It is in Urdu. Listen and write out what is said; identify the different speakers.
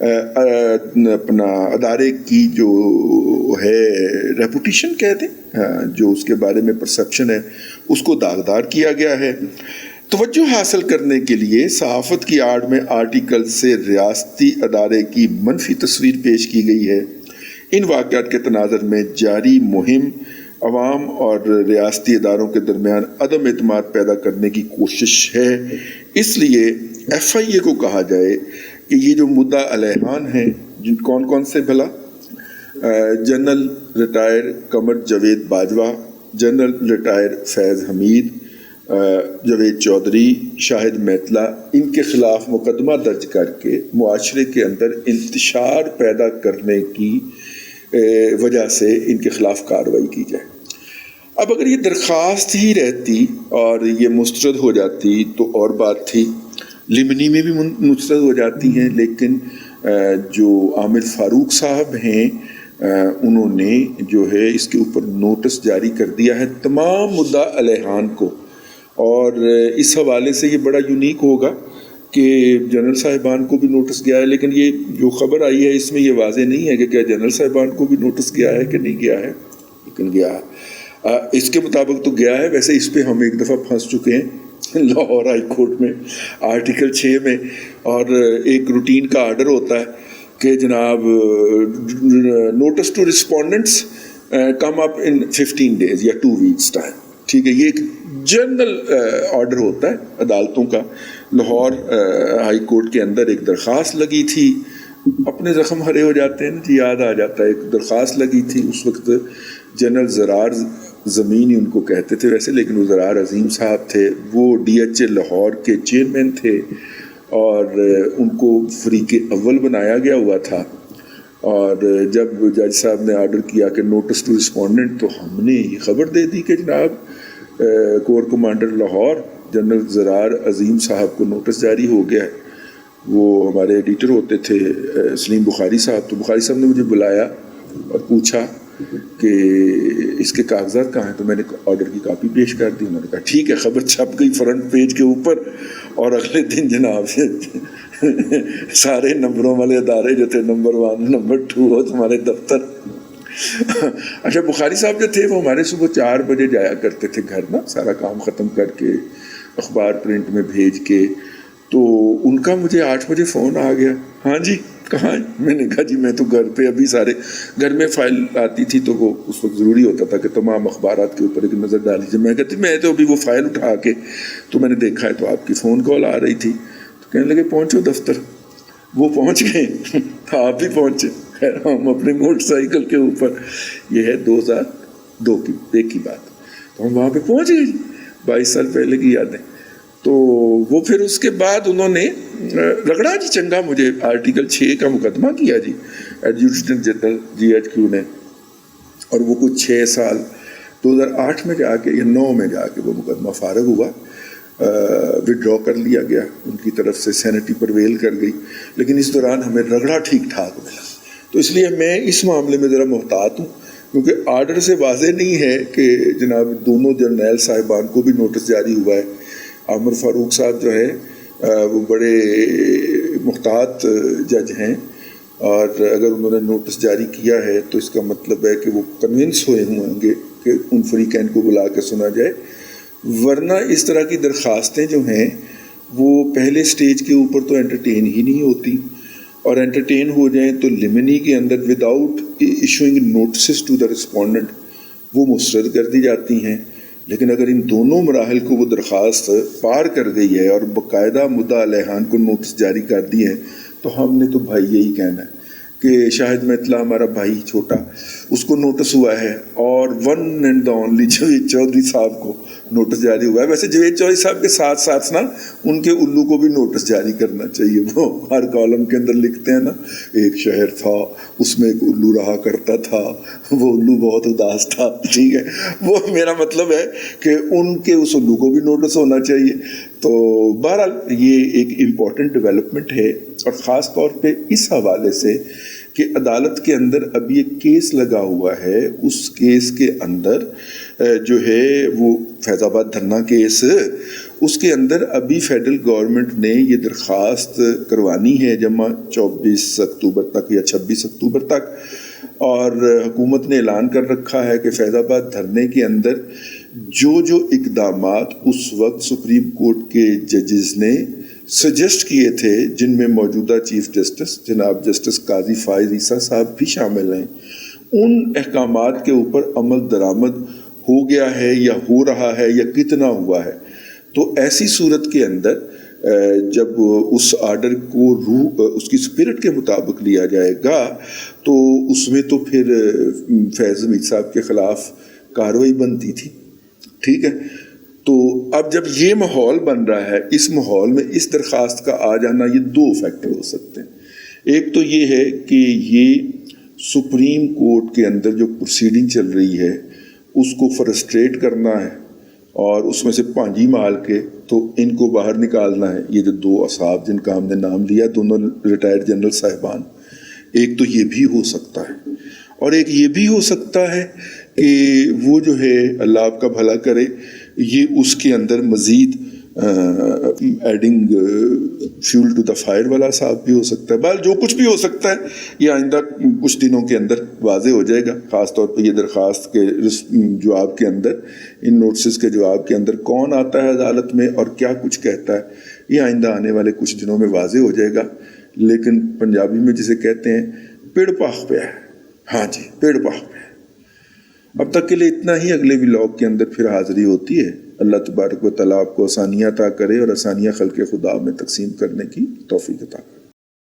Speaker 1: اپنا ادارے کی جو ہے ریپوٹیشن کہتے ہیں، جو اس کے بارے میں پرسپشن ہے، اس کو داغدار کیا گیا ہے۔ توجہ حاصل کرنے کے لیے صحافت کی آڑ میں آرٹیکل سے ریاستی ادارے کی منفی تصویر پیش کی گئی ہے۔ ان واقعات کے تناظر میں جاری مہم عوام اور ریاستی اداروں کے درمیان عدم اعتماد پیدا کرنے کی کوشش ہے۔ اس لیے ایف آئی اے کو کہا جائے کہ یہ جو مدعا علیحان ہیں، جن کون سے بھلا؟ General retire Qamar Javed Bajwa, general retire Faiz Hameed, Javed Chaudhry, Shahid Maitla, ان کے خلاف مقدمہ درج کر کے معاشرے کے اندر انتشار پیدا کرنے کی وجہ سے ان کے خلاف کارروائی کی جائے۔ اب اگر یہ درخواست ہی رہتی اور یہ مسترد ہو جاتی تو اور بات تھی، لمنی میں بھی مسترد ہو جاتی ہیں، لیکن جو عامر فاروق صاحب ہیں انہوں نے جو ہے اس کے اوپر نوٹس جاری کر دیا ہے تمام مدعا علیحان کو۔ اور اس حوالے سے یہ بڑا یونیک ہوگا کہ جنرل صاحبان کو بھی نوٹس گیا ہے، لیکن یہ جو خبر آئی ہے اس میں یہ واضح نہیں ہے کہ کیا جنرل صاحبان کو بھی نوٹس گیا ہے کہ نہیں گیا ہے، لیکن گیا ہے۔ اس کے مطابق تو گیا ہے۔ ویسے اس پہ ہم ایک دفعہ پھنس چکے ہیں لاہور ہائی کورٹ میں آرٹیکل 6 میں، اور ایک روٹین کا آرڈر ہوتا ہے کہ جناب notice to respondents come up in 15 days یا 2 weeks ٹائم، ٹھیک ہے۔ یہ ایک جنرل آرڈر ہوتا ہے عدالتوں کا۔ لاہور ہائی کورٹ کے اندر ایک درخواست لگی تھی، اپنے زخم ہرے ہو جاتے ہیں جی، یاد آ جاتا ہے، ایک درخواست لگی تھی اس وقت جنرل زرار زمین ہی ان کو کہتے تھے ویسے، لیکن وہ زرار عظیم صاحب تھے، وہ ڈی ایچ اے لاہور کے چیئرمین تھے اور ان کو فریق اول بنایا گیا ہوا تھا۔ اور جب جج صاحب نے آرڈر کیا کہ نوٹس ٹو رسپونڈنٹ، تو ہم نے یہ خبر دے دی کہ جناب کور کمانڈر لاہور جنرل زرار عظیم صاحب کو نوٹس جاری ہو گیا ہے۔ وہ ہمارے ایڈیٹر ہوتے تھے سلیم بخاری صاحب، تو بخاری صاحب نے مجھے بلایا اور پوچھا کہ اس کے کاغذات کہاں ہیں، تو میں نے آرڈر کی کاپی پیش کر دی۔ انہوں نے کہا ٹھیک ہے، خبر چھپ گئی فرنٹ پیج کے اوپر، اور اگلے دن جناب سارے نمبروں والے ادارے جو تھے، نمبر 1 نمبر 2 تمہارے دفتر۔ اچھا، بخاری صاحب جو تھے وہ ہمارے صبح 4 بجے جایا کرتے تھے گھر نا، سارا کام ختم کر کے اخبار پرنٹ میں بھیج کے، تو ان کا مجھے 8 بجے فون آ گیا، ہاں جی کہاں ہے؟ میں نے کہا جی میں تو گھر پہ، ابھی سارے گھر میں فائل آتی تھی تو وہ اس وقت ضروری ہوتا تھا کہ تمام اخبارات کے اوپر ایک نظر ڈال لیجیے۔ میں کہتی میں تو ابھی وہ فائل اٹھا کے تو میں نے دیکھا ہے تو آپ کی فون کال آ رہی تھی، تو کہنے لگے پہنچو دفتر۔ وہ پہنچ گئے، آپ بھی پہنچے، خیر ہم اپنے موٹر سائیکل کے اوپر، یہ ہے 2002 کی بات، تو ہم وہاں پہ پہنچ گئے، 22 سال پہلے کی یادیں۔ تو وہ پھر اس کے بعد انہوں نے رگڑا جی چنگا مجھے، آرٹیکل 6 کا مقدمہ کیا جی ایڈجوڈیٹنٹ جنرل جی ایچ کیو نے، اور وہ کچھ 6 سال 2008 میں جا کے یا 9 میں جا کے وہ مقدمہ فارغ ہوا، وڈرا کر لیا گیا، ان کی طرف سے سینٹی پرویل کر گئی، لیکن اس دوران ہمیں رگڑا ٹھیک ٹھاک ملا۔ تو اس لیے میں اس معاملے میں ذرا محتاط ہوں، کیونکہ آرڈر سے واضح نہیں ہے کہ جناب دونوں جرنیل صاحبان کو بھی نوٹس جاری ہوا ہے۔ عامر فاروق صاحب جو ہے وہ بڑے محتاط جج ہیں، اور اگر انہوں نے نوٹس جاری کیا ہے تو اس کا مطلب ہے کہ وہ کنونس ہوئے ہوں گے کہ ان فریقین کو بلا کے سنا جائے، ورنہ اس طرح کی درخواستیں جو ہیں وہ پہلے سٹیج کے اوپر تو انٹرٹین ہی نہیں ہوتی، اور انٹرٹین ہو جائیں تو لمنی کے اندر without issuing notices to the respondent وہ مسترد کر دی جاتی ہیں۔ لیکن اگر ان دونوں مراحل کو وہ درخواست پار کر گئی ہے اور باقاعدہ مدعا علیحان کو نوٹس جاری کر دی ہے، تو ہم نے تو بھائی یہی کہنا ہے کہ شاہد میتلا ہمارا بھائی چھوٹا، اس کو نوٹس ہوا ہے، اور one and the only Javed Chaudhry صاحب کو نوٹس جاری ہوا ہے۔ ویسے جاوید چودھری صاحب کے ساتھ ساتھ نا ان کے الو کو بھی نوٹس جاری کرنا چاہیے۔ وہ ہر کالم کے اندر لکھتے ہیں نا، ایک شہر تھا اس میں ایک الو رہا کرتا تھا، وہ الو بہت اداس تھا، ٹھیک ہے، وہ میرا مطلب ہے کہ ان کے اس الو کو بھی نوٹس ہونا چاہیے۔ تو بہرحال یہ ایک امپورٹنٹ ڈیولپمنٹ ہے، اور خاص طور پہ اس حوالے سے کہ عدالت کے اندر ابھی ایک کیس لگا ہوا ہے، اس کیس کے اندر جو ہے وہ فیض آباد دھرنا کیس، اس کے اندر ابھی فیڈرل گورنمنٹ نے یہ درخواست کروانی ہے جمع 24 اکتوبر تک یا 26 اکتوبر تک، اور حکومت نے اعلان کر رکھا ہے کہ فیض آباد دھرنے کے اندر جو اقدامات اس وقت سپریم کورٹ کے ججز نے سجیسٹ کیے تھے، جن میں موجودہ چیف جسٹس جناب جسٹس قاضی فائز عیسیٰ صاحب بھی شامل ہیں، ان احکامات کے اوپر عمل درآمد ہو گیا ہے یا ہو رہا ہے یا کتنا ہوا ہے. تو ایسی صورت کے اندر جب اس آرڈر کو اس کی اسپرٹ کے مطابق لیا جائے گا تو اس میں تو پھر فیض حمید صاحب کے خلاف کارروائی بنتی تھی. ٹھیک ہے، تو اب جب یہ ماحول بن رہا ہے، اس ماحول میں اس درخواست کا آ جانا، یہ دو فیکٹر ہو سکتے ہیں. ایک تو یہ ہے کہ یہ سپریم کورٹ کے اندر جو پروسیڈنگ چل رہی ہے اس کو فرسٹریٹ کرنا ہے اور اس میں سے پانجی مال کے تو ان کو باہر نکالنا ہے. یہ جو دو اصحاب جن کا ہم نے نام لیا، دونوں ریٹائرڈ جنرل صاحبان، ایک تو یہ بھی ہو سکتا ہے، اور ایک یہ بھی ہو سکتا ہے کہ وہ جو ہے اللہ آپ کا بھلا کرے، یہ اس کے اندر مزید adding fuel to the fire والا صاحب بھی ہو سکتا ہے. بہرحال جو کچھ بھی ہو سکتا ہے یہ آئندہ کچھ دنوں کے اندر واضح ہو جائے گا. خاص طور پہ یہ درخواست کے جواب کے اندر، ان نوٹسز کے جواب کے اندر کون آتا ہے عدالت میں اور کیا کچھ کہتا ہے، یہ آئندہ آنے والے کچھ دنوں میں واضح ہو جائے گا. لیکن پنجابی میں جسے کہتے ہیں پیڑ پاخ پہ ہے، ہاں جی پیڑ پاخ پہ ہے. اب تک کے لیے اتنا ہی. اگلے ولاگ کے اندر پھر حاضری ہوتی ہے. اللہ تبارک و تعالیٰ آپ کو آسانیاں عطا کرے اور آسانیاں خلق خدا میں تقسیم کرنے کی توفیق عطا کرے.